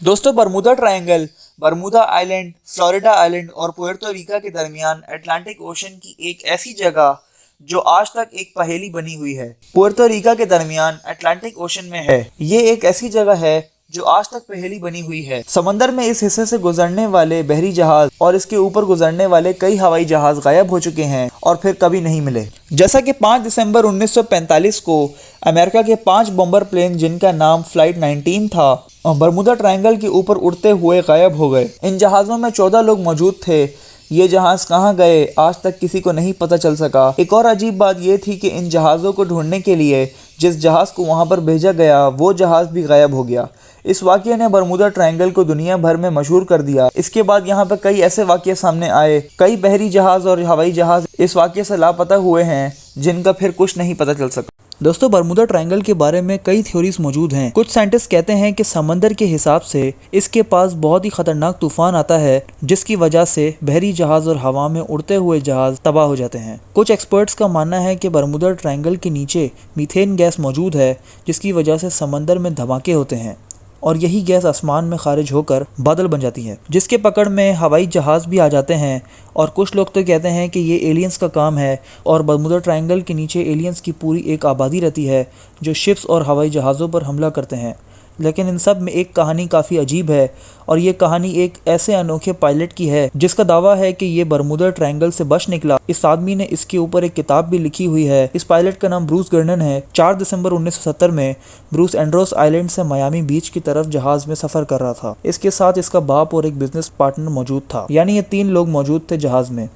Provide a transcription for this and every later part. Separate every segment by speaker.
Speaker 1: दोस्तों Bermuda triangle Bermuda island, Florida island और Puerto Rica के दरमियान अटलांटिक ओशन की एक ऐसी जगह जो आज तक एक पहेली बनी हुई है। पुएर्तो रिका के दरमियान अटलांटिक ओशन में है। ये एक ऐसी जगह है जो आज तक पहेली बनी हुई है। समंदर में इस हिस्से से गुजरने वाले बहरी जहाज और इसके ऊपर गुजरने वाले कई हवाई जहाज गायब हो चुके हैं और फिर कभी नहीं मिले। जैसा कि 5 दिसंबर 1945 को अमेरिका के 5 बॉम्बर प्लेन जिनका नाम फ्लाइट 19 था, बरमूदा ट्रायंगल के ऊपर उड़ते हुए गायब हो गए। इन जहाज़ों में 14 लोग मौजूद थे। ये जहाज़ कहाँ गए आज तक किसी को नहीं पता चल सका। एक और अजीब बात ये थी कि इन जहाज़ों को ढूंढने के लिए जिस जहाज़ को वहाँ पर भेजा गया वो जहाज़ भी गायब हो गया। इस वाक़ये ने बरमूदा ट्रायंगल को दुनिया भर में मशहूर कर दिया। इसके बाद यहाँ पर कई ऐसे वाक़ये सामने आए। कई बहरी जहाज़ और हवाई जहाज़ इस वाक़ये से लापता हुए हैं जिनका फिर कुछ नहीं पता चल सका। दोस्तों बरमूदा ट्रायंगल के बारे में कई थ्योरीज मौजूद हैं। कुछ साइंटिस्ट कहते हैं कि समंदर के हिसाब से इसके पास बहुत ही खतरनाक तूफान आता है जिसकी वजह से बहरी जहाज और हवा में उड़ते हुए जहाज तबाह हो जाते हैं। कुछ एक्सपर्ट्स का मानना है कि बरमूदा ट्रायंगल के नीचे मीथेन गैस मौजूद है जिसकी वजह से समंदर में धमाके होते हैं और यही गैस आसमान में खारिज होकर बादल बन जाती है जिसके पकड़ में हवाई जहाज़ भी आ जाते हैं। और कुछ लोग तो कहते हैं कि ये एलियंस का काम है और बरमूदा ट्रायंगल के नीचे एलियंस की पूरी एक आबादी रहती है जो शिप्स और हवाई जहाज़ों पर हमला करते हैं। लेकिन इन सब में एक कहानी काफ़ी अजीब है और ये कहानी एक ऐसे अनोखे पायलट की है जिसका दावा है कि ये बरमूदा ट्रायंगल से बच निकला। इस आदमी ने इसके ऊपर एक किताब भी लिखी हुई है। इस पायलट का नाम ब्रूस गर्डन है। 4 दिसंबर 1970 में ब्रूस एंड्रोस आइलैंड से मियामी बीच की तरफ जहाज में सफ़र कर रहा था। इसके साथ इसका बाप और एक बिजनेस पार्टनर मौजूद था, यानी ये 3 लोग मौजूद थे जहाज़ में।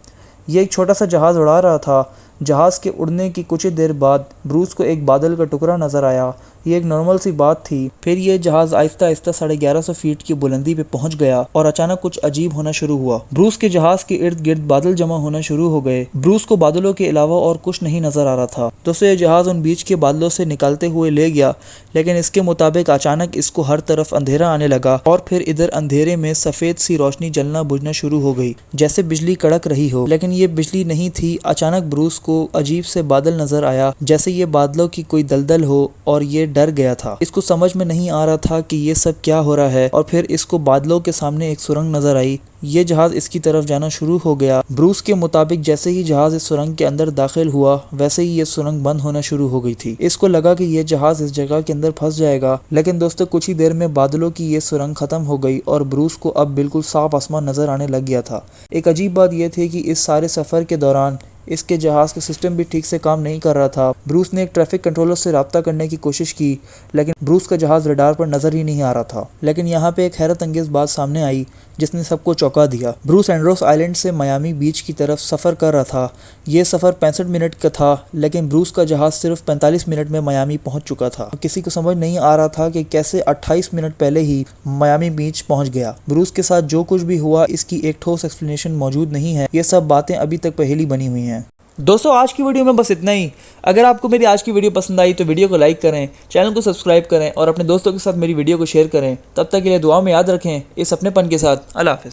Speaker 1: ये एक छोटा सा जहाज़ उड़ा रहा था। जहाज़ के उड़ने की कुछ ही देर बाद ब्रूस को एक बादल का टुकड़ा नज़र आया। ये एक नॉर्मल सी बात थी। फिर ये जहाज़ आहिस्ता आहिस्ता 1150 फीट की बुलंदी पे पहुंच गया और अचानक कुछ अजीब होना शुरू हुआ। ब्रूस के जहाज़ के इर्द गिर्द बादल जमा होना शुरू हो गए। ब्रूस को बादलों के अलावा और कुछ नहीं नज़र आ रहा था। दोस्तों ये जहाज़ उन बीच के बादलों से निकलते हुए ले गया, लेकिन इसके मुताबिक अचानक इसको हर तरफ अंधेरा आने लगा और फिर इधर अंधेरे में सफ़ेद सी रोशनी जलना बुझना शुरू हो गई जैसे बिजली कड़क रही हो। लेकिन ये बिजली नहीं थी। अचानक ब्रूस को अजीब से बादल नज़र आया जैसे ये बादलों की कोई दलदल हो और ये डर गया था। इसको समझ में नहीं आ रहा था कि ये सब क्या हो रहा है। और फिर इसको बादलों के सामने एक सुरंग नजर आई। ये जहाज इसकी तरफ जाना शुरू हो गया। ब्रूस के मुताबिक जैसे ही जहाज इस सुरंग के अंदर दाखिल हुआ वैसे ही ये सुरंग बंद होना शुरू हो गई थी। इसको लगा कि ये जहाज इस जगह के अंदर फंस जाएगा, लेकिन दोस्तों कुछ ही देर में बादलों की ये सुरंग खत्म हो गई और ब्रूस को अब बिल्कुल साफ आसमान नजर आने लग गया था। एक अजीब बात यह थी कि इस सारे सफर के दौरान इसके जहाज़ का सिस्टम भी ठीक से काम नहीं कर रहा था। ब्रूस ने एक ट्रैफिक कंट्रोलर से रब्ता करने की कोशिश की, लेकिन ब्रूस का जहाज़ रडार पर नज़र ही नहीं आ रहा था। लेकिन यहाँ पे एक हैरत अंगेज़ बात सामने आई जिसने सबको चौंका दिया। ब्रूस एंड्रोस आइलैंड से मियामी बीच की तरफ सफ़र कर रहा था। ये सफ़र 65 मिनट का था, लेकिन ब्रूस का जहाज़ सिर्फ 45 मिनट में मियामी पहुँच चुका था। किसी को समझ नहीं आ रहा था कि कैसे 28 मिनट पहले ही मियामी बीच पहुँच गया। ब्रूस के साथ जो कुछ भी हुआ इसकी एक ठोस एक्सप्लेनेशन मौजूद नहीं है। ये सब बातें अभी तक पहेली बनी हुई हैं। दोस्तों आज की वीडियो में बस इतना ही। अगर आपको मेरी आज की वीडियो पसंद आई तो वीडियो को लाइक करें, चैनल को सब्सक्राइब करें और अपने दोस्तों के साथ मेरी वीडियो को शेयर करें। तब तक के लिए दुआ में याद रखें इस अपनेपन के साथ। अल्लाह हाफ़िज़।